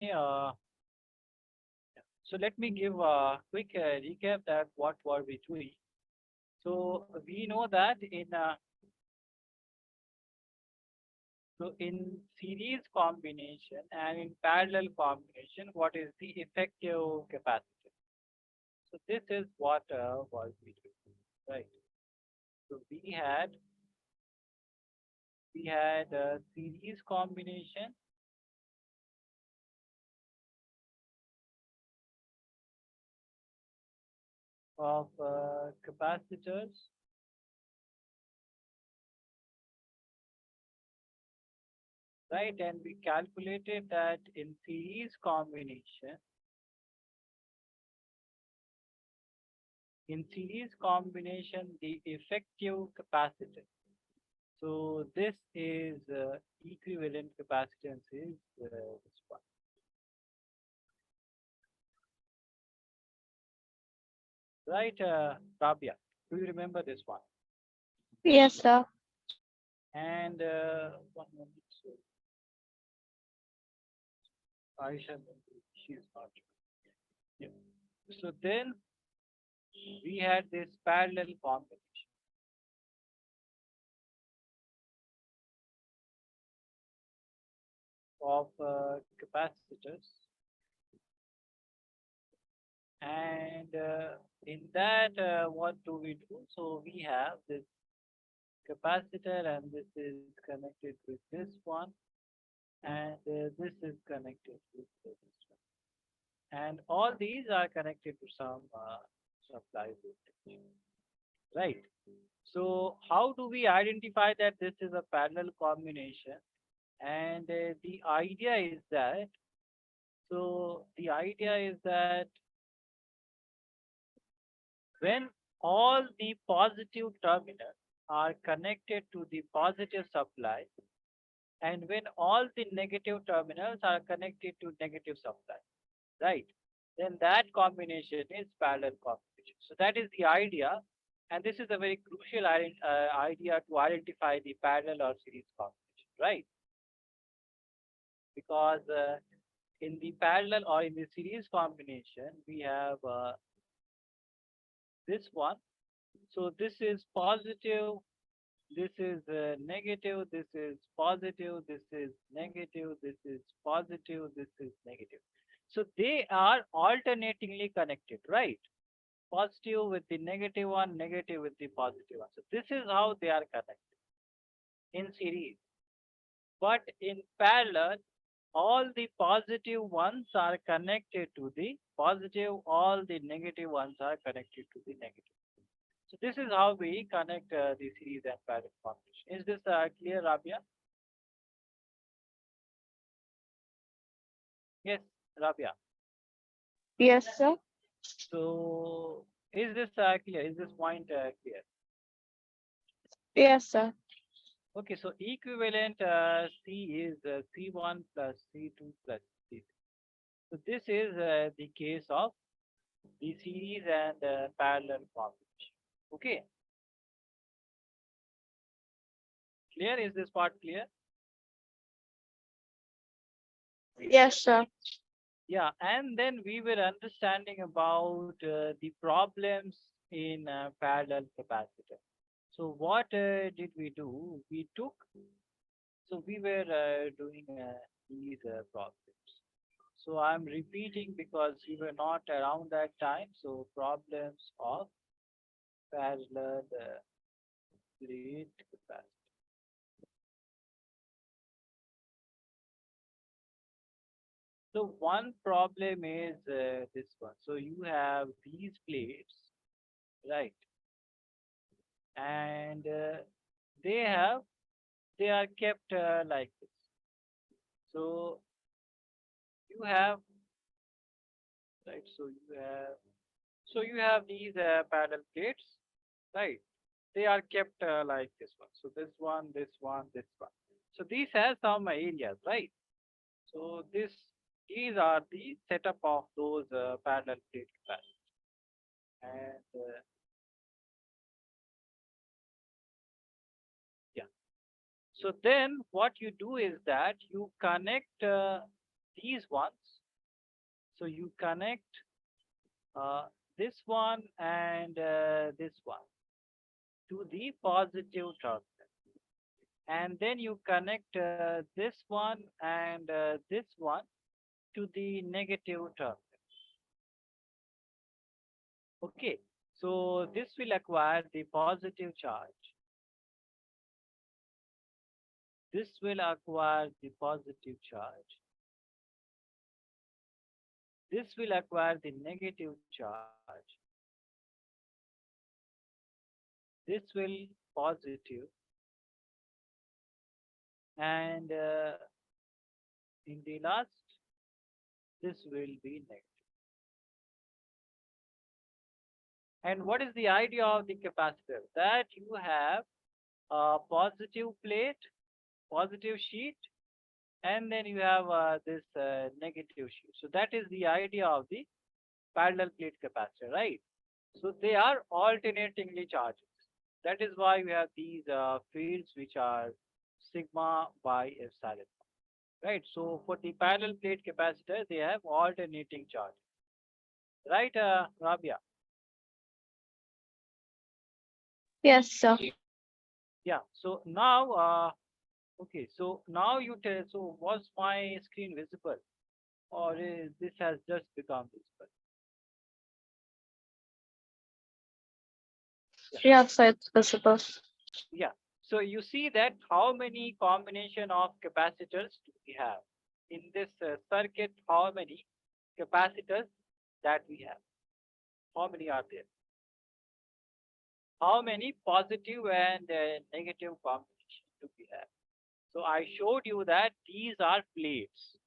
uh, so let me give a quick recap that what were we doing. So we know that in series combination and in parallel combination, what is the effective capacity? So this is what was we doing, right? So we had a series combination of capacitors, right? And we calculated that in series combination, the effective capacitance. So this is equivalent capacitance is this one, right? Rabia, do you remember this one? Yes, sir. And one moment, so Aisha, she is not. Yeah. So then we had this parallel combination of capacitors, and in that, what do we do? So we have this capacitor, and this is connected with this one, and this is connected with this one, and all these are connected to some supply voltage, right? So how do we identify that this is a parallel combination? And the idea is that when all the positive terminals are connected to the positive supply, and when all the negative terminals are connected to negative supply, right? Then that combination is parallel combination. So that is the idea, and this is a very crucial idea to identify the parallel or series combination, right? Because in the parallel or in the series combination, we have this one. So this is positive, this is negative, this is positive, this is negative, this is positive, this is negative. So they are alternatingly connected, right? Positive with the negative one, negative with the positive one. So this is how they are connected in series. But in parallel, all the positive ones are connected to the positive, all the negative ones are connected to the negative. So this is how we connect the series and parallel combination. Is this clear, Rabia? Yes, Rabia. Yes, sir. So is this clear? Is this point clear? Yes, sir. Okay, so equivalent C is C1 plus C2 plus C3. So this is the case of the series and parallel combination. Okay, clear? Is this part clear? Yes, sir. Yeah, and then we were understanding about the problems in parallel capacitor. So what did we do? We were doing these problems. So I'm repeating because we were not around that time. So problems of parallel plate capacitor. So one problem is this one. So you have these plates, right? And they have they are kept like this. So you have right. So you have these parallel plates, right? They are kept like this one. So this one, this one, this one. So these have some areas, right? So these are the setup of those parallel plate capacitors. And yeah. So then what you do is that you connect these ones. So you connect uh, this one and this one to the positive terminal. And then you connect this one and this one to the negative terminal. Okay, so this will acquire the positive charge. This will acquire the positive charge. This will acquire the negative charge. This will positive, and in the last, this will be negative. And what is the idea of the capacitor? That you have a positive plate, positive sheet, and then you have this negative sheet. So that is the idea of the parallel plate capacitor, right? So they are alternatingly charged. That is why we have these fields which are sigma by epsilon, right? So for the parallel plate capacitor, they have alternating charge, right, Rabia? Yes, sir. Yeah. So now, okay. So now you tell. So was my screen visible, or is this has just become visible? Yeah. Yes, sir, it's visible. Yeah. So you see that how many combination of capacitors do we have in this circuit? How many capacitors that we have? How many are there? How many positive and negative combination do we have? So I showed you that these are plates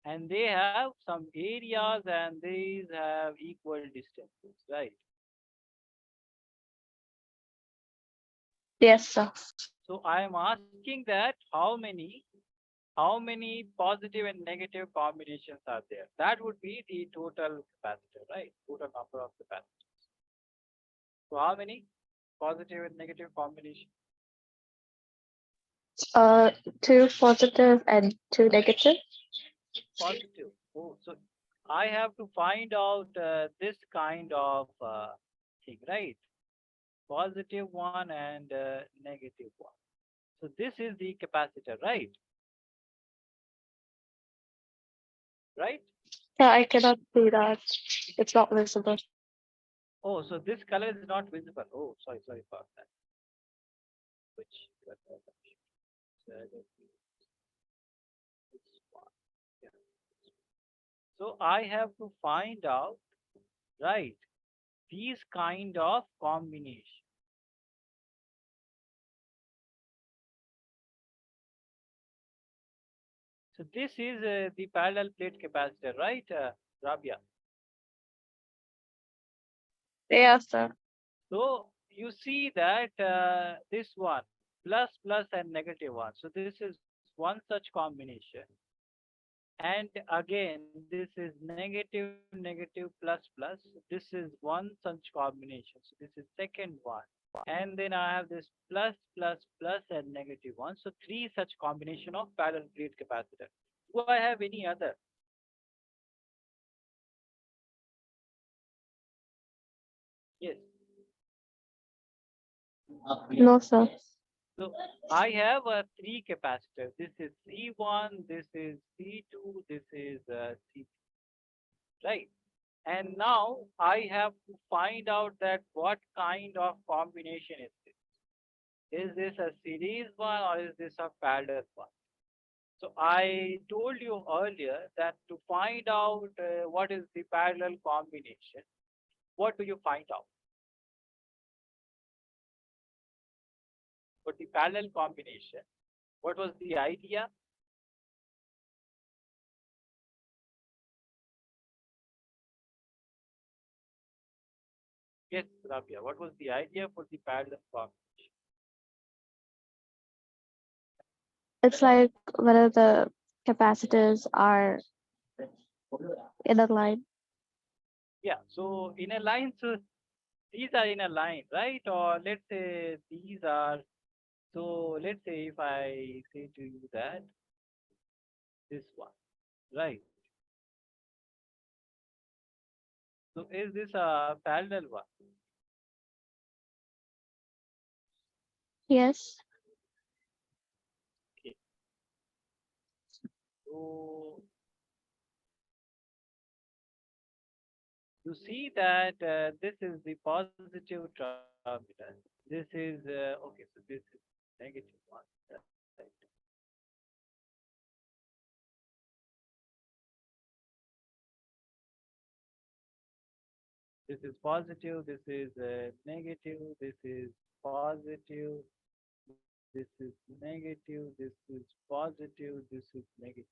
and they have some areas and these have equal distances, right? Yes, sir. So I am asking that how many positive and negative combinations are there? That would be the total capacitor, right? Total number of capacitors. So how many positive and negative combinations? Uh, two positive and two negative. Positive. Oh, so I have to find out this kind of thing, right? Positive one and negative one. So this is the capacitor, right? Right? Yeah, I cannot see that. It's not visible. Oh, so this color is not visible. Oh, sorry for that. Which color? This one. Yeah. So I have to find out, right, these kind of combination. So this is the parallel plate capacitor, right, Rabia? Yes, sir. So you see that this one plus plus and negative one. So this is one such combination. And again, this is negative negative plus plus. This is one such combination. So this is second one. And then I have this plus plus plus and negative one. So three such combination of parallel plate capacitor. Do I have any other? Yes. No, sir. So I have three capacitors. This is C1, this is C2, this is C3, right? And now I have to find out that what kind of combination is this? Is this a series one or is this a parallel one? So I told you earlier that to find out what is the parallel combination, what do you find out? For the parallel combination, what was the idea? Yes, Rabia, what was the idea for the parallel combination? It's like whether the capacitors are in a line. Yeah, so in a line, so these are in a line, right? Or let's say these are, so let's say if I say to you that this one, right? So is this a parallel one? Yes. Okay. So you see that this is the positive terminal. This is okay. So this is negative one, right? This is positive. This is negative. This is positive. This is negative. This is positive. This is negative.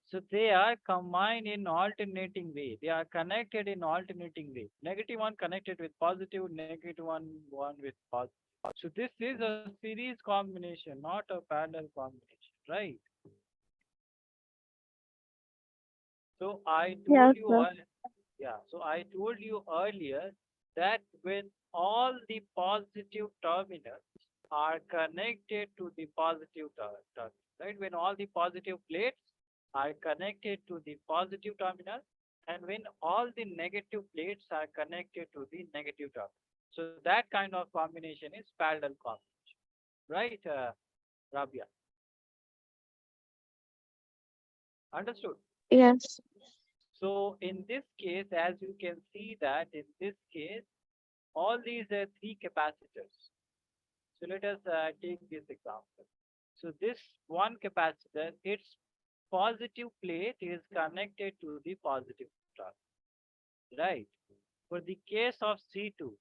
So they are combined in alternating way. They are connected in alternating way. Negative one connected with positive, negative one with positive. So this is a series combination, not a parallel combination, right? So I Yes, told you sir. earlier, yeah. So I told you earlier that when all the positive terminals are connected to the positive terminal, right? When all the positive plates are connected to the positive terminal, and when all the negative plates are connected to the negative terminal. So that kind of combination is parallel combination, right, Rabia? Understood? Yes. So in this case, as you can see that in this case, all these three capacitors. So let us take this example. So this one capacitor, its positive plate is connected to the positive terminal, right? For the case of C2,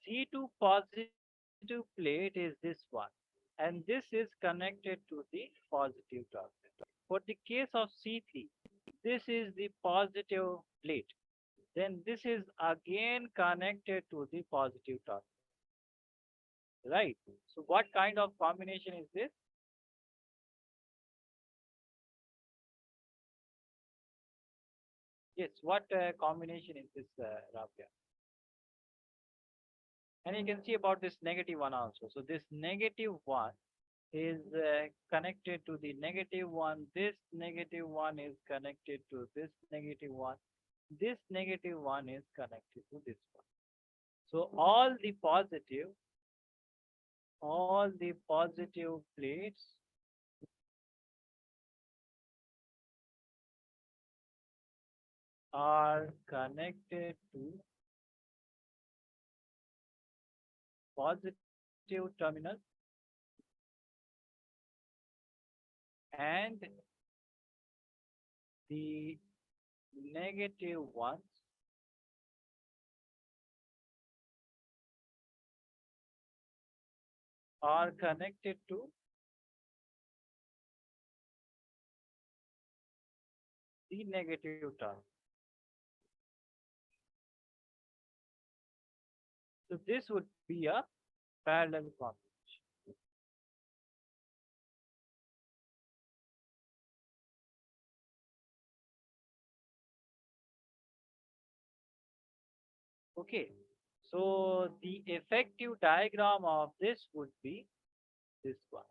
C2 positive plate is this one, and this is connected to the positive terminal. For the case of C3, this is the positive plate. Then this is again connected to the positive terminal, right? So what kind of combination is this? Yes, what combination is this, Rabia? And you can see about this negative one also. So this negative one is connected to the negative one. This negative one is connected to this negative one. This negative one is connected to this one. So all the positive plates are connected to positive terminal, and the negative ones are connected to the negative term. So this would be a parallel combination. Okay. So the effective diagram of this would be this one.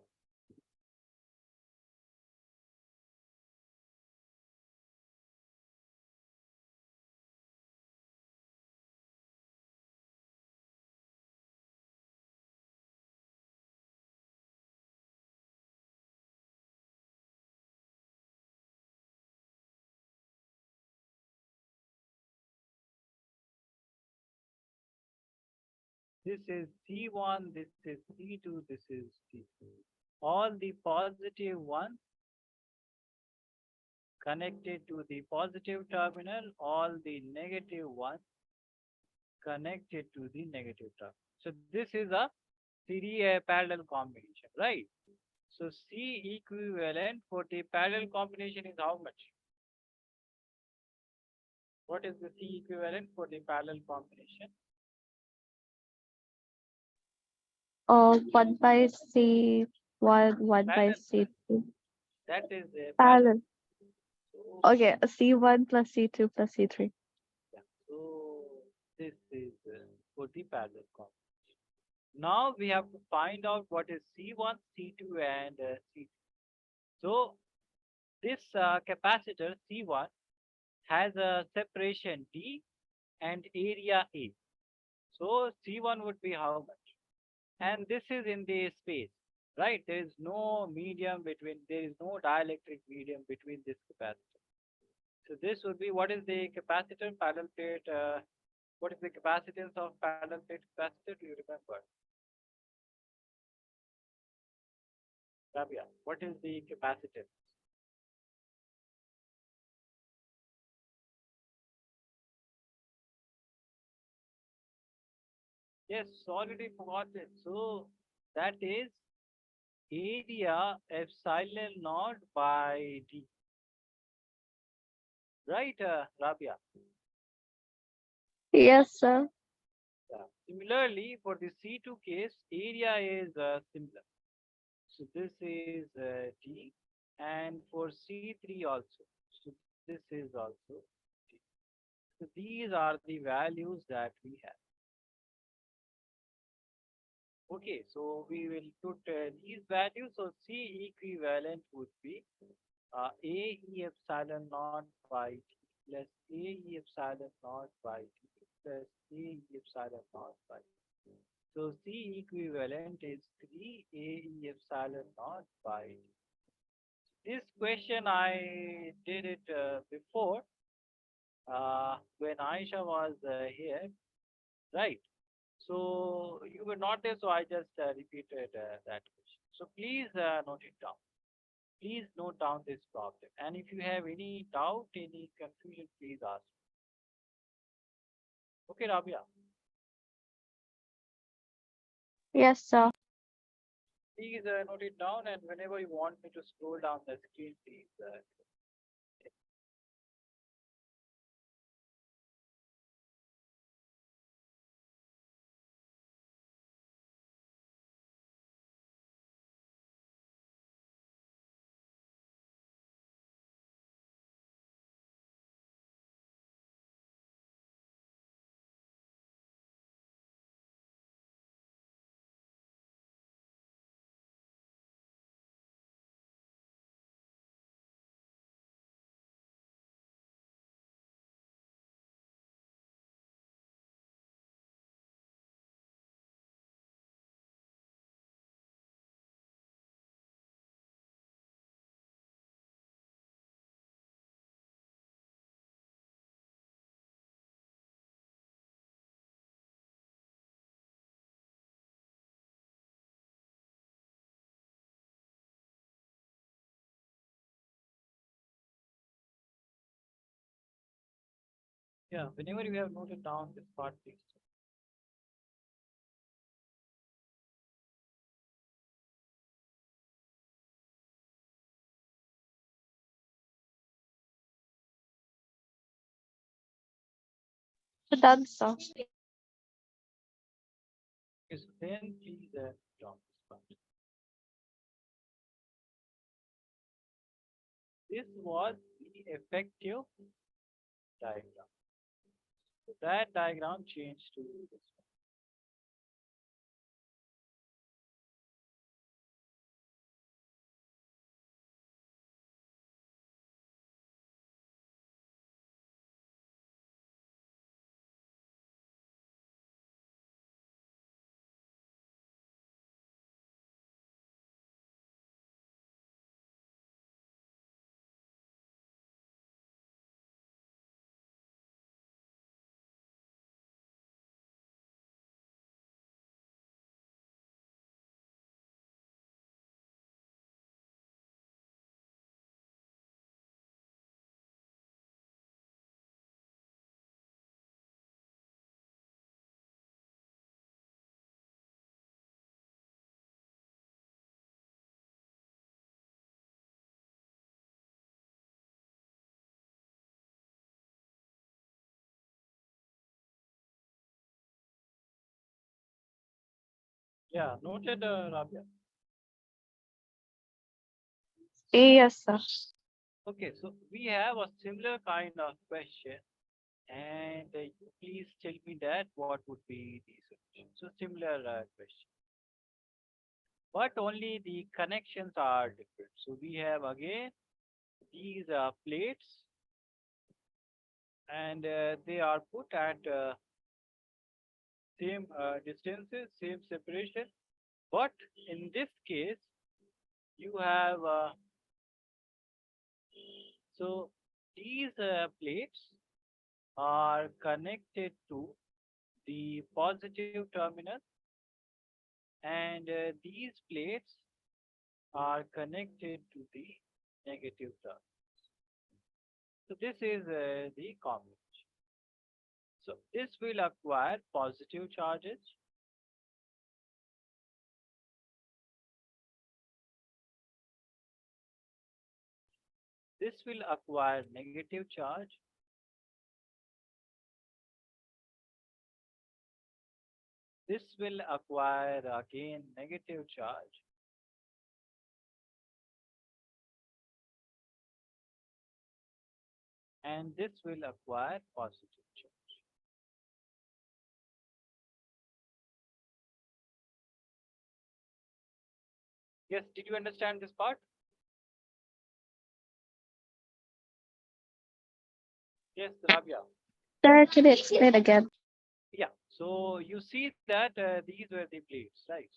This is C1, this is C2, this is C2. All the positive ones connected to the positive terminal, all the negative ones connected to the negative terminal. So this is a series parallel combination, right? So C equivalent for the parallel combination is how much? What is the C equivalent for the parallel combination? 1 by C1, 1 by Parallel, C2. that is parallel. Parallel. So, Okay, C1 plus C2 plus C3. yeah, so this is for the parallel combination. Now we have to find out what is C1, C2, and C3. So this capacitor C1 has a separation D, and area A. So C1 would be how much? And this is in the space, right? There is no medium between, there is no dielectric medium between this capacitor. So this would be, what is the capacitor parallel plate? What is the capacitance of parallel plate capacitor? Do you remember? Rabia, what is the capacitance? Yes, already forgot it. So that is area epsilon naught by d, right, Rabia? Yes, sir. Yeah. Similarly, for the C2 case, area is similar. So this is d, and for C3 also. So this is also d. So these are the values that we have. Okay, so we will put these values. So C equivalent would be A E epsilon naught by T plus A E epsilon naught by T plus A E epsilon naught by T. So C equivalent is 3 A E epsilon naught by T. This question I did it before when Aisha was here, right? So you were not there, so I just repeated that question. So please note it down. Please note down this problem. And if you have any doubt, any confusion, please ask. Okay, Rabia, Yes, sir. please note it down. And whenever you want me to scroll down the screen, please. Yeah, whenever you have noted down this part, please. Done, sir. Okay, so then please drop this part. This was the effective diagram. So that diagram changed to this one. Yeah, noted, Rabia. Yes, sir. Okay, so we have a similar kind of question, and you please tell me that what would be the solution. So similar question, but only the connections are different. So we have again these plates, and they are put at same distances, same separation. But in this case, you have so these plates are connected to the positive terminal, and these plates are connected to the negative terminal. So this is the combination. So this will acquire positive charges. This will acquire negative charge. This will acquire again negative charge. And this will acquire positive charge. Yes, did you understand this part? Yes, Rabia. Sir, can you explain again? Yeah. So you see that these were the plates, right?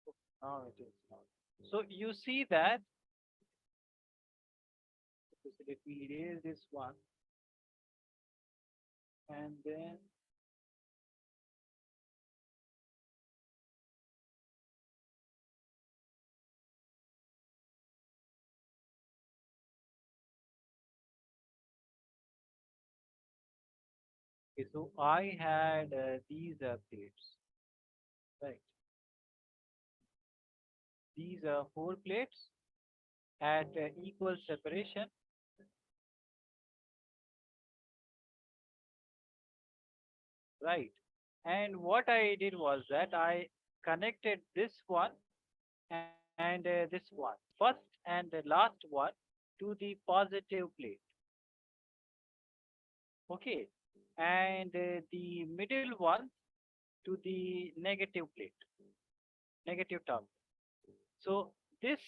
So, now it is not. So you see that, so let me erase this one, and then okay, so I had these plates, right? These are four plates at equal separation, right? And what I did was that I connected this one and this one, first and the last one, to the positive plate. Okay, and the middle one to the negative plate, negative term. So this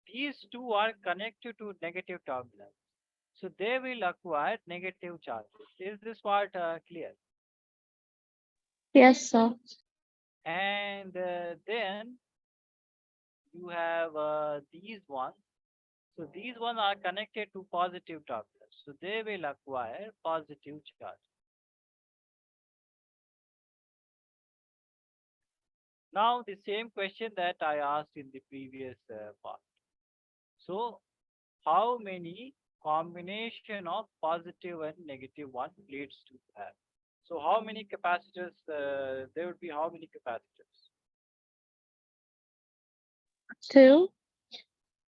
these two are connected to negative terminals. So they will acquire negative charges. Is this part clear? Yes, sir. And then you have these ones. So these ones are connected to positive terminals. So they will acquire positive charge. Now the same question that I asked in the previous part. So how many combination of positive and negative one plates do you have? So how many capacitors? There would be how many capacitors? Two.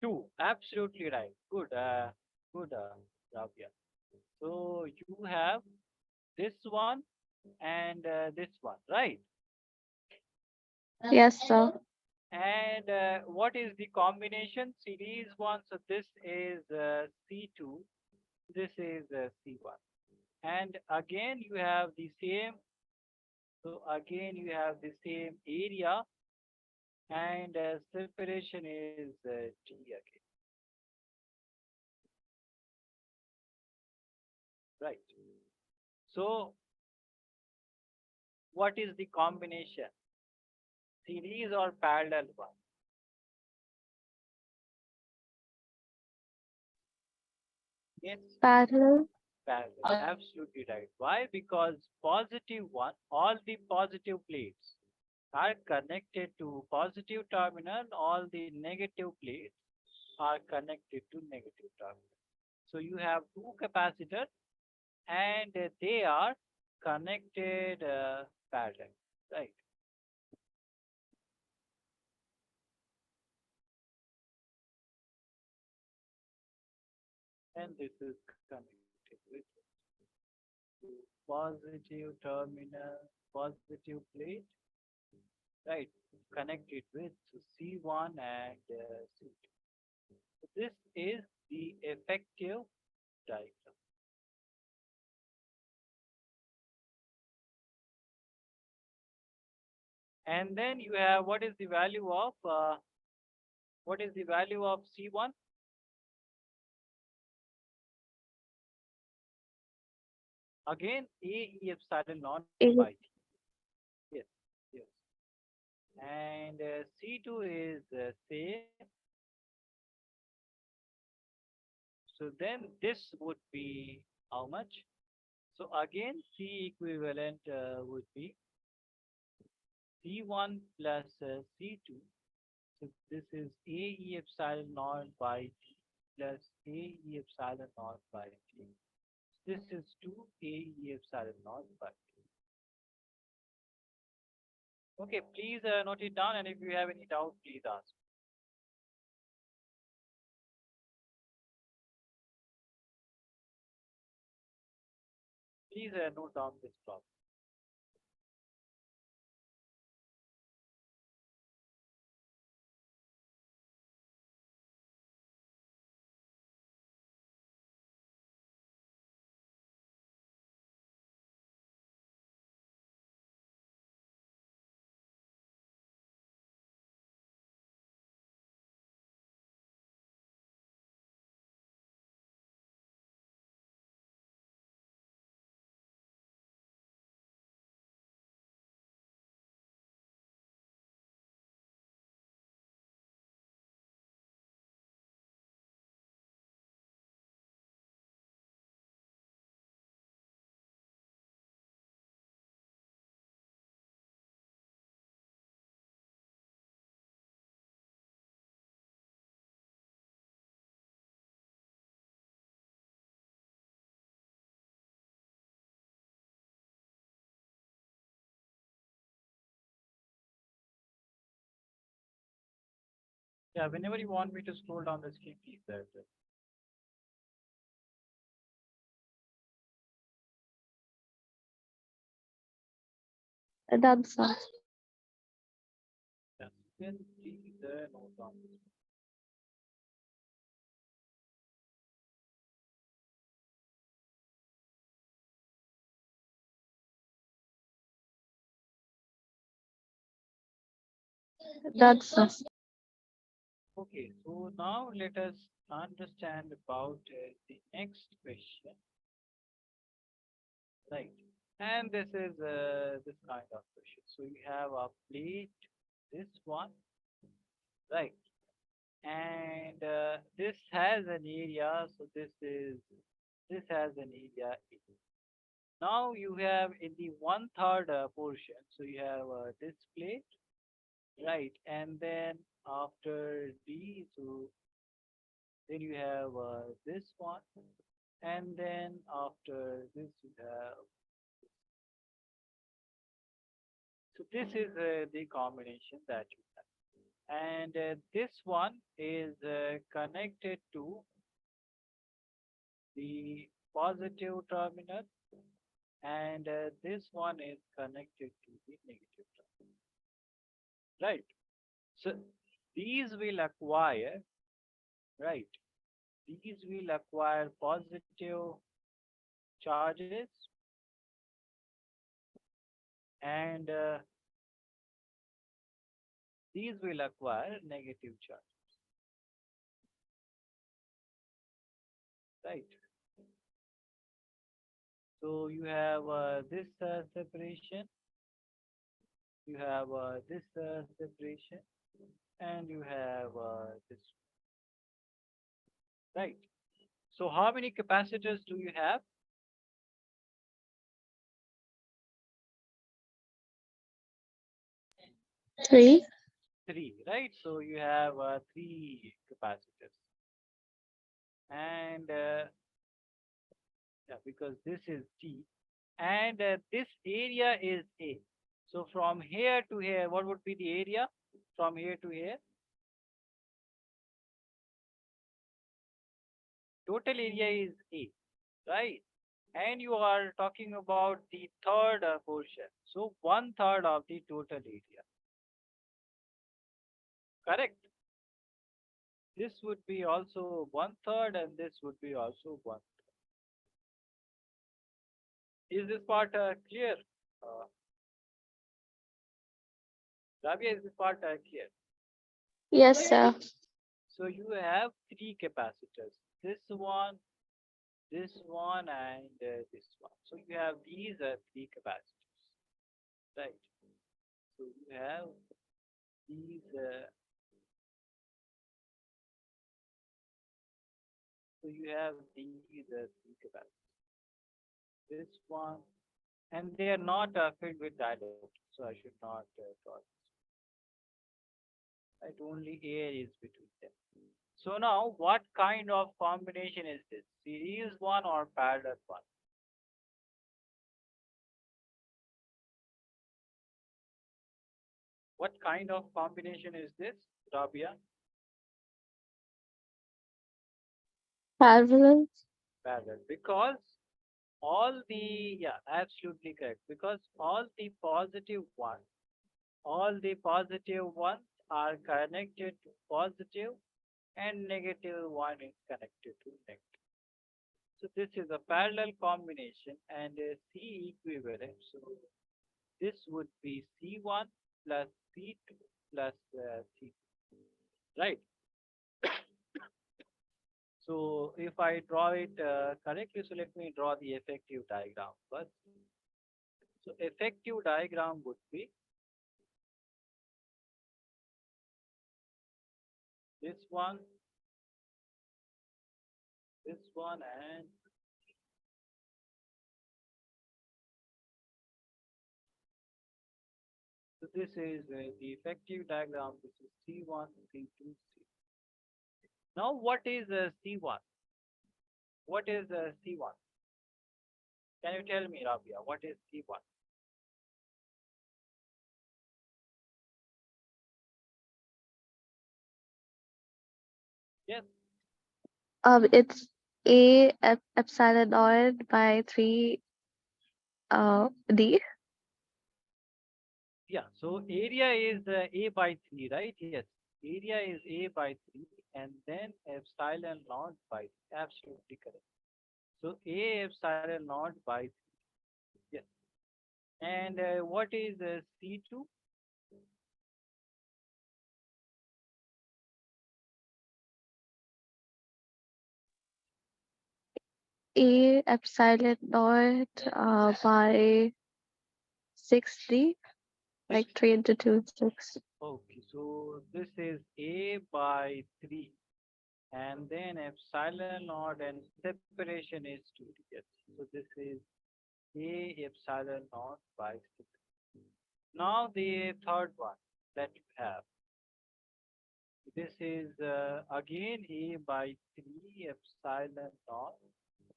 Two. Absolutely right. Good. Good, Rabia. So you have this one and this one, right? Yes, sir. And what is the combination? Series one. So this is C2. This is C1. And again, you have the same. So again, you have the same area, and separation is T again, right? So what is the combination? Series or parallel one? Yes, Parallel. parallel. Absolutely right. Why? Because positive one, all the positive plates are connected to positive terminal, all the negative plates are connected to negative terminal. So you have two capacitors and they are connected parallel, right? And this is connected with positive terminal, positive plate, right? Connected with C1 and C2. So this is the effective diagram. And then you have what is the value of C1? Again, A E epsilon naught A, by T. Yes, yes. And C2 is same. So then this would be how much? So again, C equivalent would be C1 plus C2. So this is AE epsilon naught by T plus AE epsilon naught by T. This is 2 AE epsilon naught by T. Okay, please note it down, and if you have any doubt, please ask. Please note down this problem. Yeah, whenever you want me to scroll down the screen, please. that's all. Yeah, please note down this. That's all. Okay, so now let us understand about the next question, right? And this is this kind of question. So you have a plate, this one, right? And this has an area, so this has an area A. Now you have in the one third portion, so you have this plate, right? And then after D, so then you have this one, and then after this you have. So this is the combination that you have, and this one is connected to the positive terminal, and this one is connected to the negative terminal, right? So these will acquire, right? These will acquire positive charges, and these will acquire negative charges, right? So you have this separation, you have this separation, and you have this, right? So how many capacitors do you have? 3. Three, right? So you have three capacitors, and yeah, because this is T, and this area is A. So from here to here, what would be the area from here to here? Total area is A, right? And you are talking about the third portion. So one third of the total area, correct? This would be also one third, and this would be also one. Is this part clear? Uh, Rabia, is this part clear? Yes, sir. So you have three capacitors. This one, and this one. So you have these three capacitors, right? So you have these. So you have these three capacitors. This one, and they are not filled with dielectric, so I should not draw this. Right? Only air is between them. So now, what kind of combination is this? Series one or parallel one? What kind of combination is this, Rabia? Parallel. Parallel. Because all the, yeah, absolutely correct. Because all the positive ones are connected to positive, and negative one is connected to negative. So this is a parallel combination and a C equivalent. So this would be C1 plus C2 plus C2, right? So if I draw it correctly, so let me draw the effective diagram first. So effective diagram would be this one, this one, and so this is the effective diagram. This is C1, C2, C. Now what is C1? What is C1? Can you tell me, Rabia, what is C1? Yes, It's epsilon naught by 3 D. yeah. So area is A by 3, right? Yes. Area is A by 3, and then epsilon naught by 3. Absolutely correct. So A epsilon naught by 3. Yes. And what is C2? A epsilon naught by 6D, like 3 into 2, 6. Okay, so this is A by 3, and then epsilon naught, and separation is 2. Yes. So this is A epsilon naught by 6. Now the third one that you have, this is again A by 3 epsilon naught,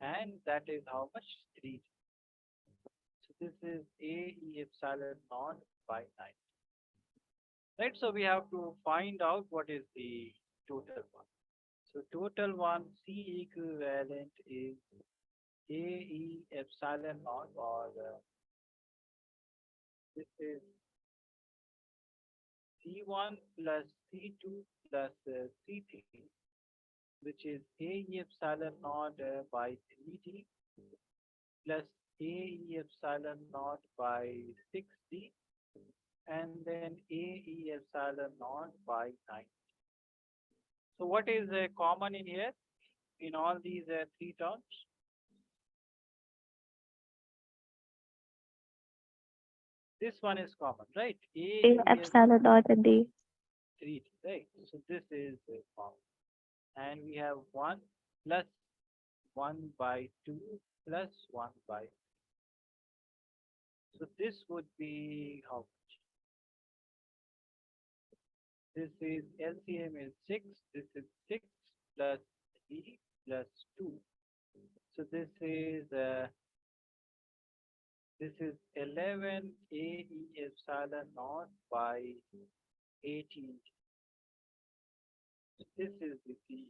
and that is how much? 3. So this is A E epsilon naught by 9. Right, so we have to find out what is the total one. So total one C equivalent is A E epsilon naught, or this is C1 plus C2 plus C3, which is A E epsilon naught by 3D plus A E epsilon naught by 6D, and then A E epsilon naught by 9. So what is common in here in all these three terms? This one is common, right? A A E is epsilon naught and D. 3D, right? So this is common. And we have 1 plus 1 by 2 plus 1 by. So this would be how much? This is LCM is 6. This is 6 plus 3 plus 2. So this is 11 AE epsilon naught by 18. So this is the C.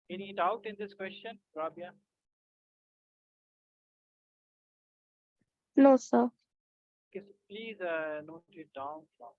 Any doubt in this question, Rabia? No, sir. Okay, so please note it down from.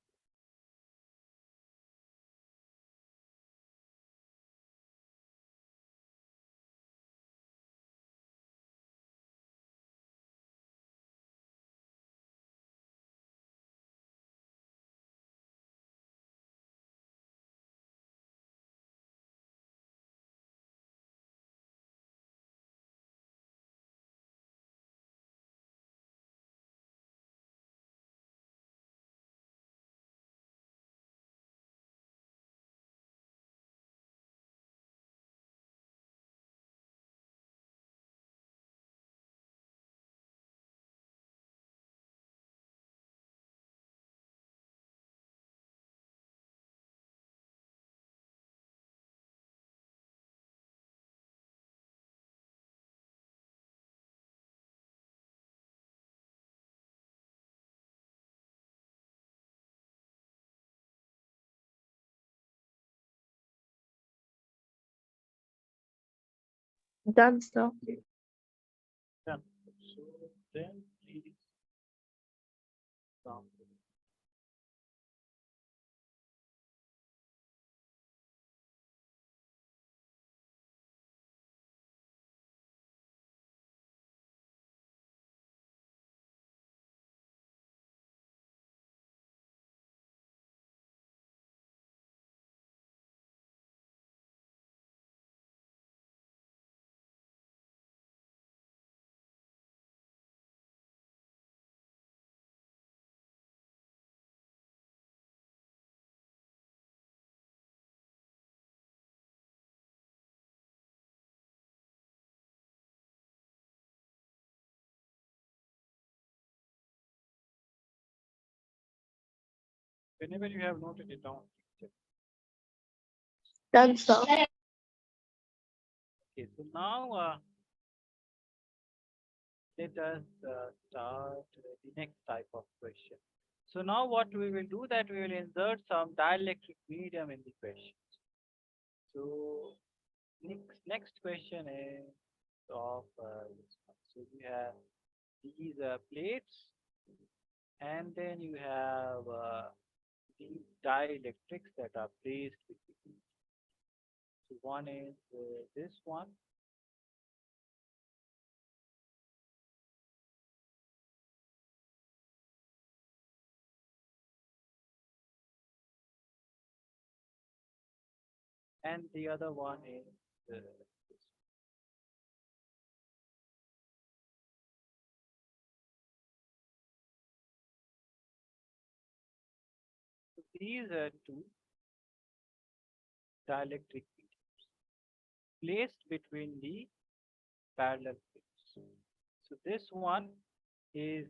Done, sir. Done. So then please come. Whenever you have noted it down. Done, sir. Okay, so now let us start the next type of question. So now what we will do that we will insert some dielectric medium in the question. So next question is of this one. So we have these plates, and then you have these dielectrics that are placed between. So one is this one, and the other one is this. So these are two dielectric mediums placed between the parallel plates. So this one is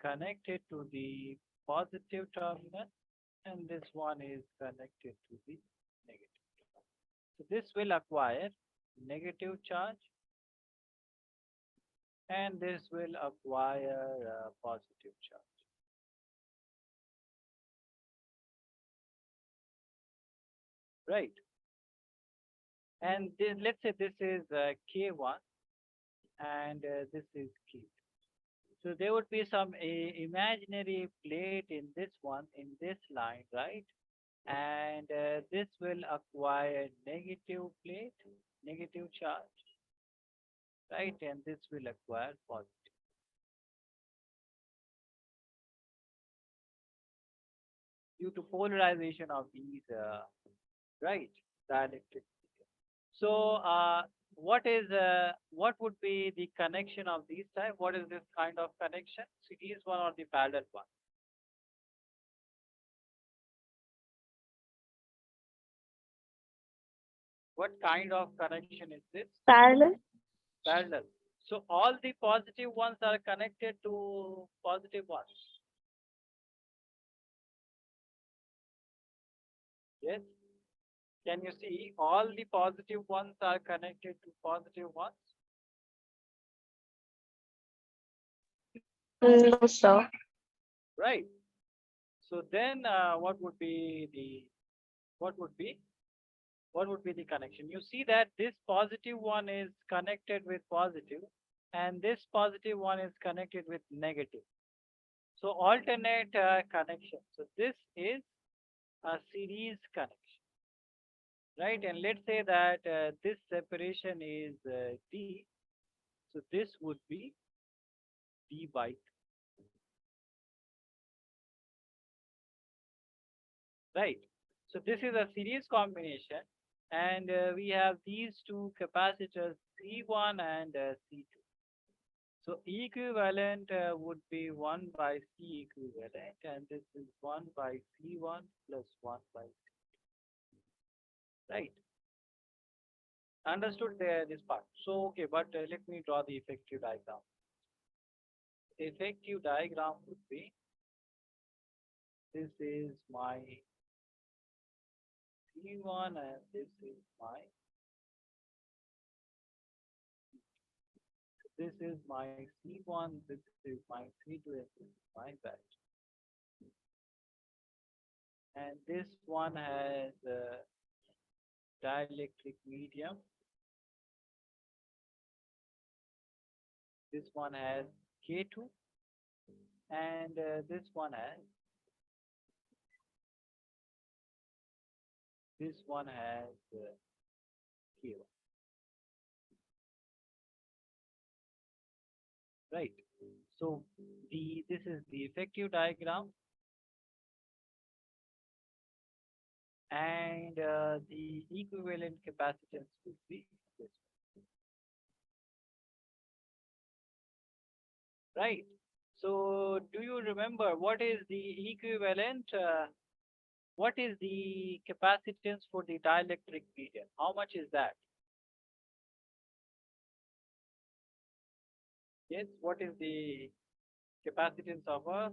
connected to the positive terminal, and this one is connected to the negative terminal. So this will acquire negative charge, and this will acquire positive charge. Right. And this, let's say this is K1 and this is K2. So there would be some imaginary plate in this one, in this line, right? And this will acquire negative plate, negative charge, right? And this will acquire positive due to polarization of these, right, dielectric. So, what would be the connection of these type? What is this kind of connection? Series one or the parallel one? What kind of connection is this? Parallel. Parallel. So all the positive ones are connected to positive ones. Yes. Can you see all the positive ones are connected to positive ones? No, sir. Right. So then what would be what would be the connection? You see that this positive one is connected with positive, and this positive one is connected with negative. So alternate connection. So this is a series connection, right? And let's say that this separation is D. So this would be D by 2, right? So this is a series combination, and we have these two capacitors C1 and C2. So equivalent would be 1 by C equivalent, and this is 1 by C1 plus 1 by C, right? Understood there this part. So okay, but let me draw the effective diagram. Effective diagram would be, this is my C1 and this is my C1, this is my C2, and this is my batch. And this one has dielectric medium, This one has K2, and this one has K1, right? So this is the effective diagram, and the equivalent capacitance would be this, right? So do you remember what is the equivalent? What is the capacitance for the dielectric medium? How much is that? Yes, what is the capacitance of a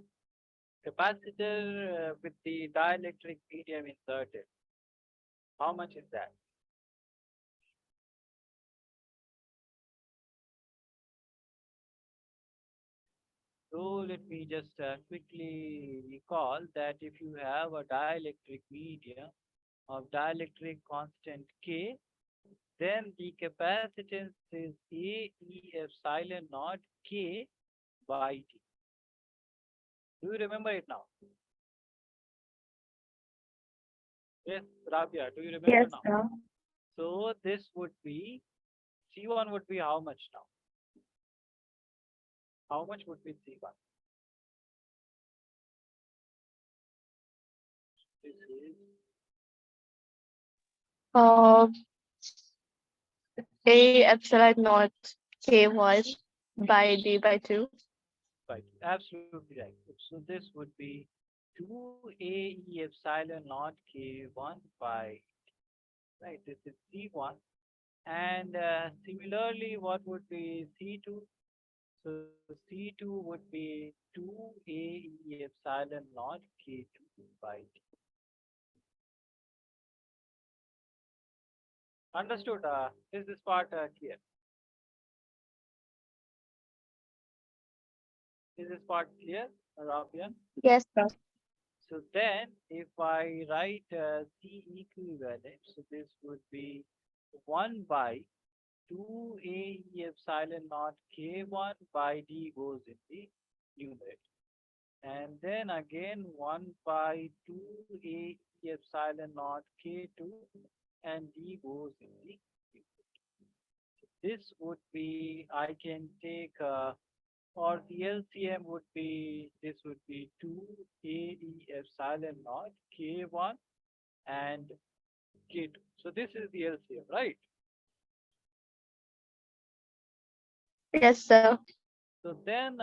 capacitor with the dielectric medium inserted? How much is that? So let me just quickly recall that if you have a dielectric medium of dielectric constant K, then the capacitance is A E epsilon naught K by T. Do you remember it now? Yes, Rabia, do you remember Yes, now? sir. So this would be, C1 would be how much now? How much would be C1? This is Uh, A epsilon naught K1 by D by 2. right, absolutely right. So this would be 2 AE epsilon naught K1 by, right, this is C1. And similarly, what would be C2? So C2 would be 2 AE epsilon naught K2 by T. Understood? Is this part clear? Is this part clear, Rafian? Yes, sir. So then, if I write C equivalent, so this would be 1 by 2 A epsilon naught K1 by D goes in the numerator. And then again 1 by 2 A epsilon naught K2 and D goes in the numerator. This would be, I can take, or the LCM would be, this would be 2 AE epsilon naught K1 and K2. So this is the LCM, right? Yes, sir. So then,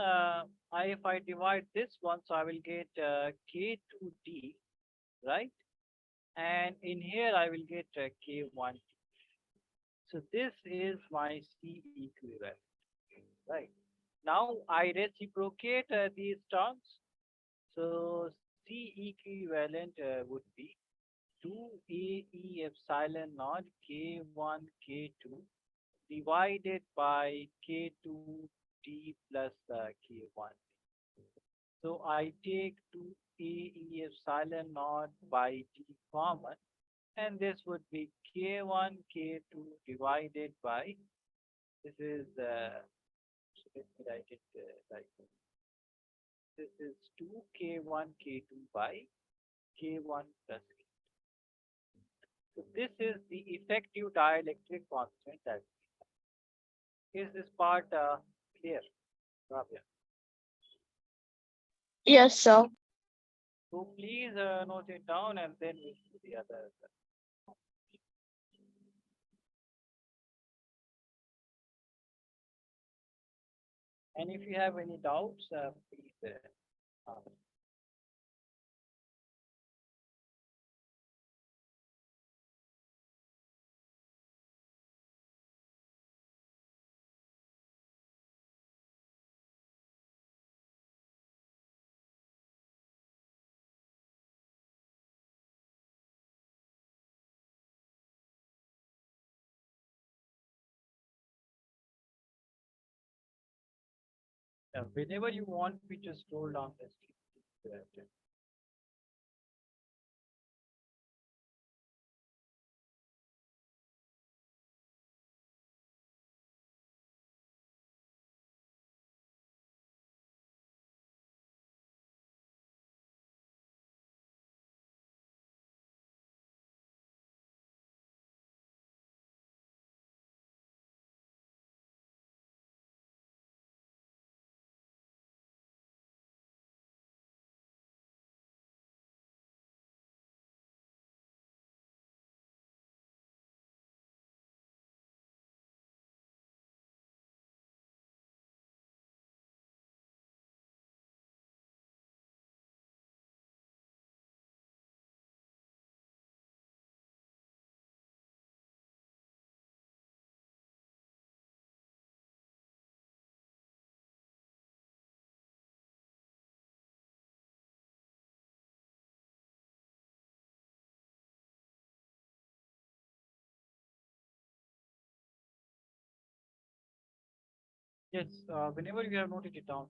if I divide this one, so I will get K2D, right? And in here, I will get K1. So this is my C equivalent, right? Now I reciprocate these terms. So C equivalent would be 2 AE epsilon naught K1 K2 divided by K2D plus K1. So I take 2 AE epsilon naught by D common, and this would be K1 K2 divided by, this is, so let me write it like this. This is 2 K1 K2 by K1 plus K. So this is the effective dielectric constant. That is this part clear, Rabia? Yes, sir. So please note it down and then we'll do the other. And if you have any doubts, please ask. Whenever you want me to scroll down this, Yes, whenever you have noted it down,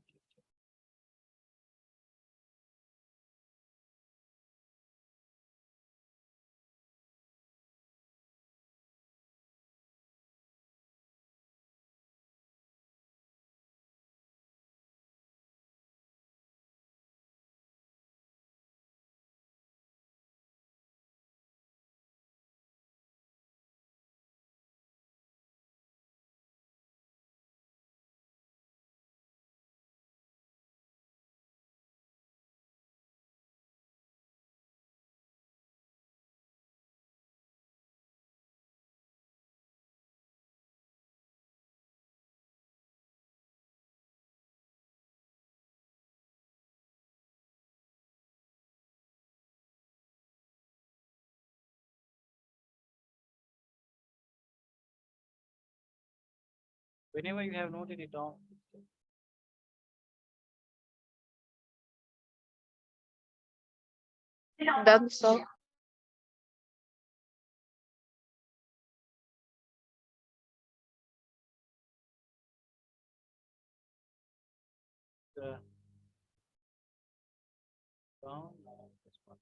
whenever you have noted it down, That's all. uh, down, this one.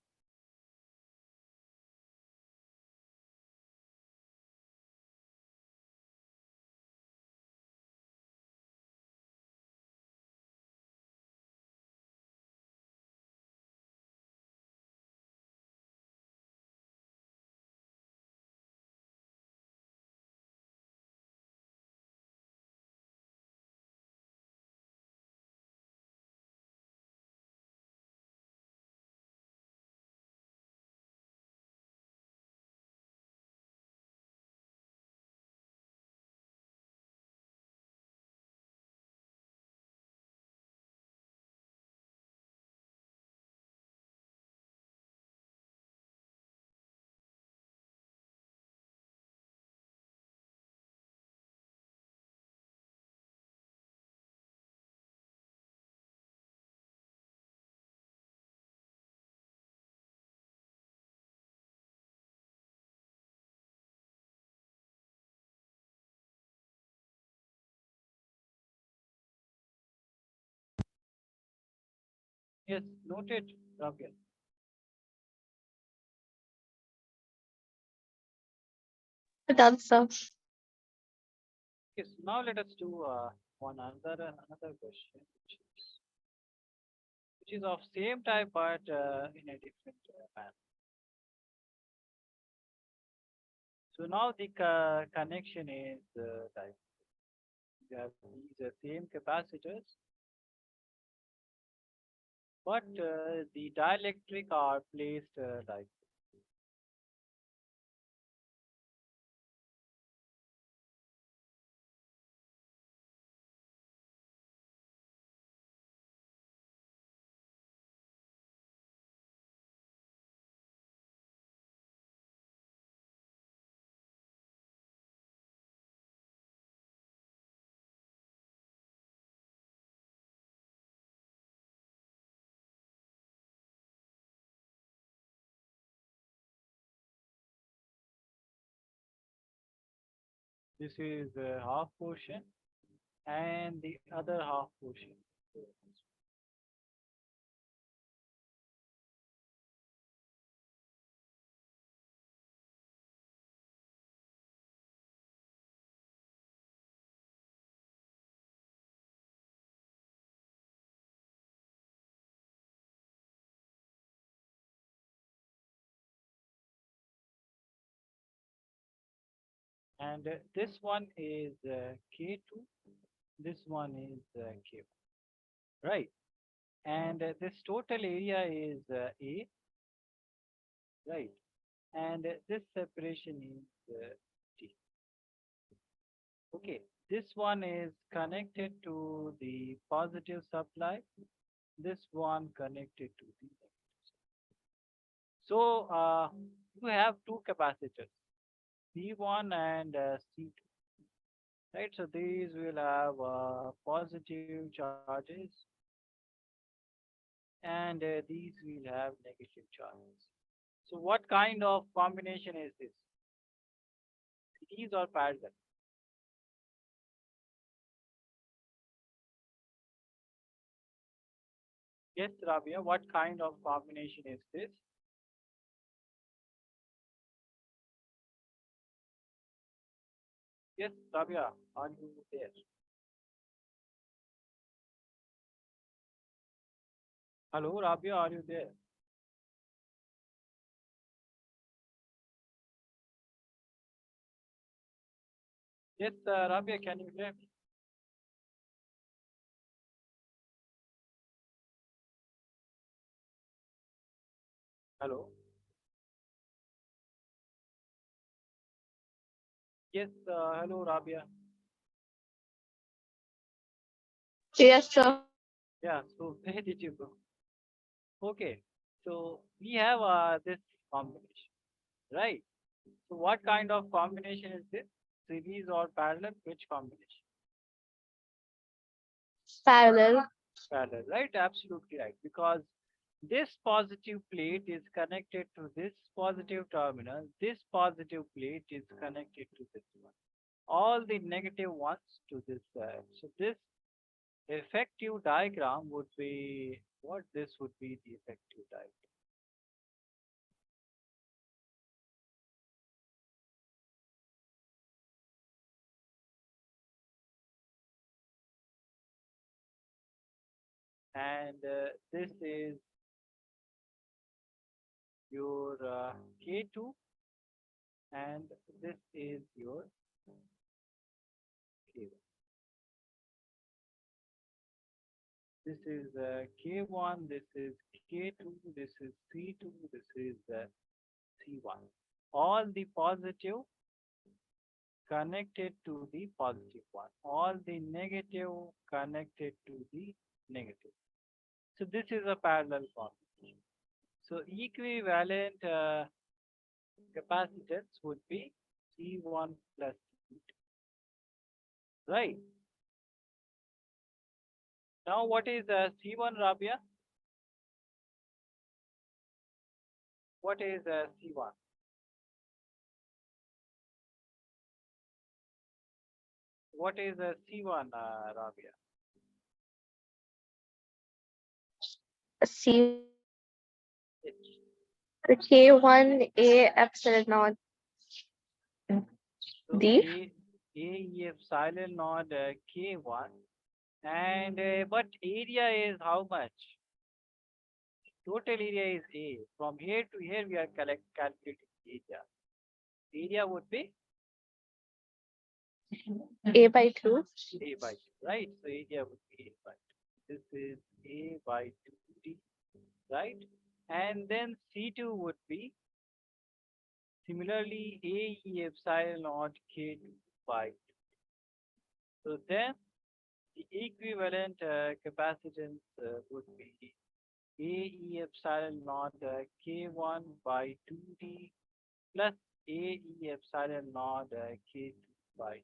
Yes, noted, Rabia. That's all. Yes, now let us do one another question, which is of same type but in a different manner. So now the connection is like you have these same capacitors, but the dielectric are placed like this is half portion and the other half portion. And this one is K2, this one is K1, right? And this total area is A, right? And this separation is T. Okay, this one is connected to the positive supply, this one connected to the negative. So you have two capacitors, C1 and C2, right? So these will have positive charges and these will have negative charges. So what kind of combination is this? Series or parallel? Yes, Rabia, what kind of combination is this? Yes, Rabia, are you there? Hello, Rabia, are you there? Yes, Rabia, can you hear me? Hello. Yes, hello, Rabia. Yes, sir. Yeah, so where did you go? Okay, so we have this combination, right? So what kind of combination is this? Series or parallel? Which combination? Parallel. Parallel, right? Absolutely right. Because this positive plate is connected to this positive terminal. This positive plate is connected to this one. All the negative ones to this side. So this effective diagram would be what? This would be the effective diagram. And this is your K2 and this is your K1. This is K1, this is K2, this is C2, this is C1. All the positive connected to the positive one. All the negative connected to the negative. So this is a parallel combination. So equivalent capacitance would be C1 plus C2. Right. Now what is C1, Rabia? What is C1? What is C1, Rabia? C1 K1 A epsilon naught So D. A E epsilon naught K1 and but area is how much? Total area is A. From here to here we are calculating area. Area would be A by 2. A by 2, right? So area would be A by 2. This is A by 2D, right? And then C2 would be similarly A E epsilon naught K2 by 2. So then the equivalent capacitance would be A E epsilon naught K1 by 2D plus A E epsilon naught K2 by 2.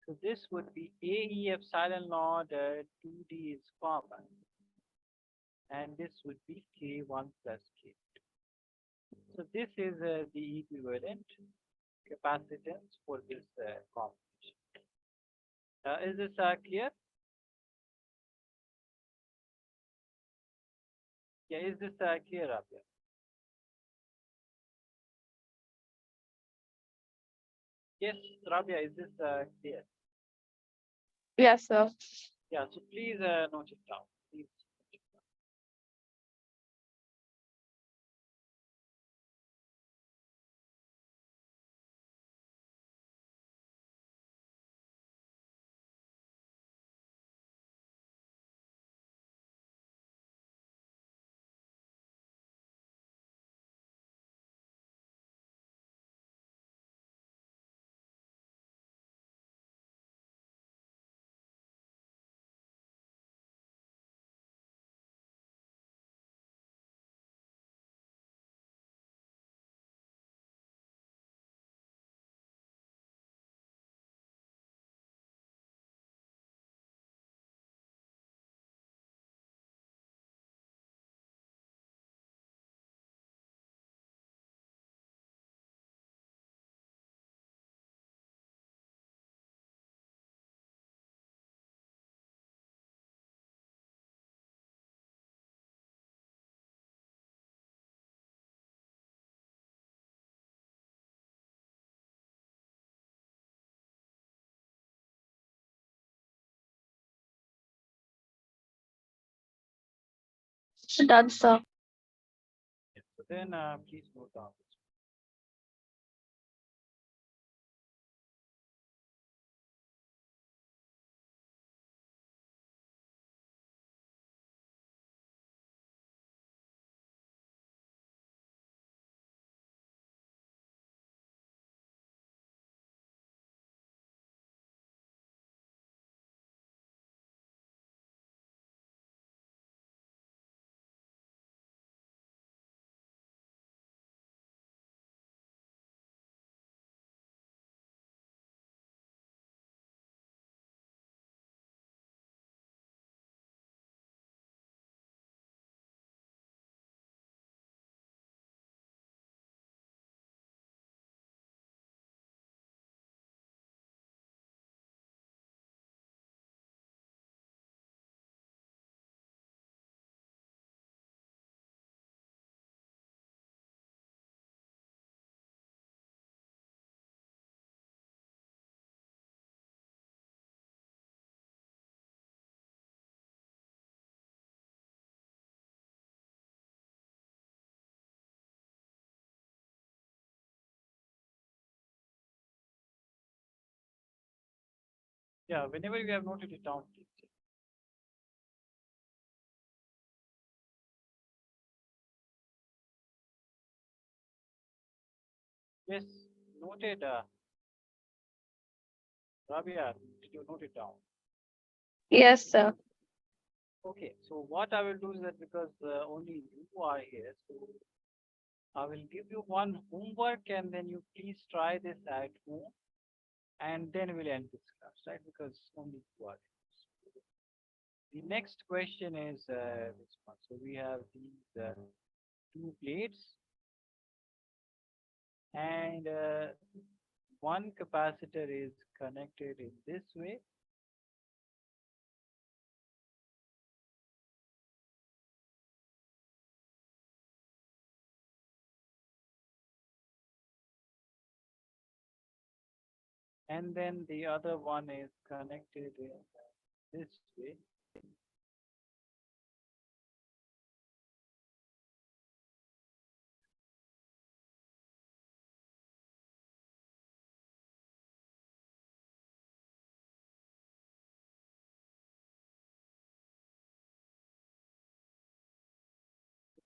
So this would be A E epsilon naught 2D is common and this would be K1 plus K2. So this is the equivalent capacitance for this combination. Is this clear? Yeah, is this clear up here? Yes, Rabia, is this clear? Yes, sir. Yeah, so please note it down. Please. Done, sir. Yes. So then please note down this. Yeah, whenever you have noted it down, please check. Yes, noted. Rabia, did you note it down? Yes, sir. Okay, so what I will do is that because only you are here, so I will give you one homework and then you please try this at home and then we'll end this class, right? Because only you are here. The next question is this one. So we have these two plates and one capacitor is connected in this way. And then the other one is connected in this way.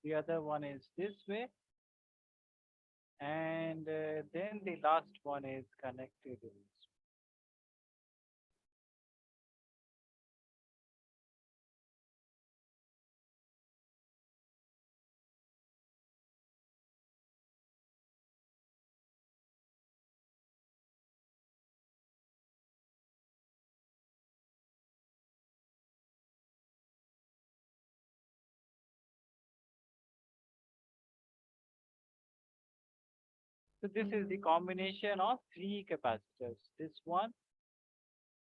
The other one is this way. And then the last one is connected in this. So this is the combination of three capacitors. This one,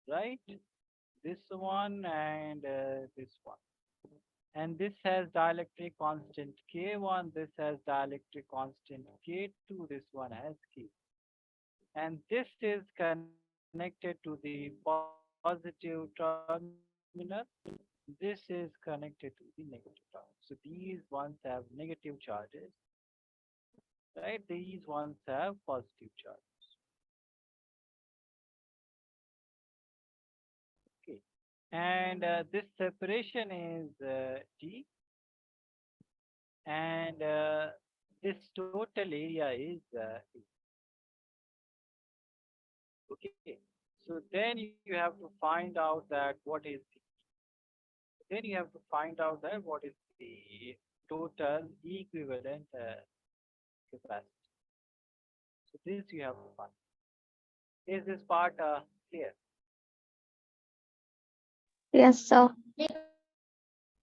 right? This one and this one. And this has dielectric constant K1, this has dielectric constant K2, this one has K. And this is connected to the positive terminal. This is connected to the negative terminal. So these ones have negative charges, right? These ones have positive charges. Okay. And this separation is T, and this total area is A. Okay. So then you have to find out that what is then you have to find out that what is the total equivalent capacity. So this you have to find. Is this part clear? Yes, sir.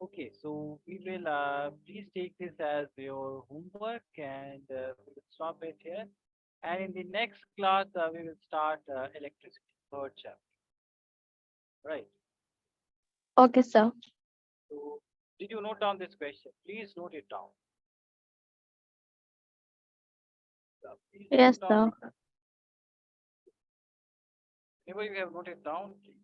Okay, so we will please take this as your homework and we will stop it here. And in the next class, we will start electricity, third chapter. Right. Okay, sir. So, did you note down this question? Please note it down. Please Yes, note down sir. the whenever you have noted down, please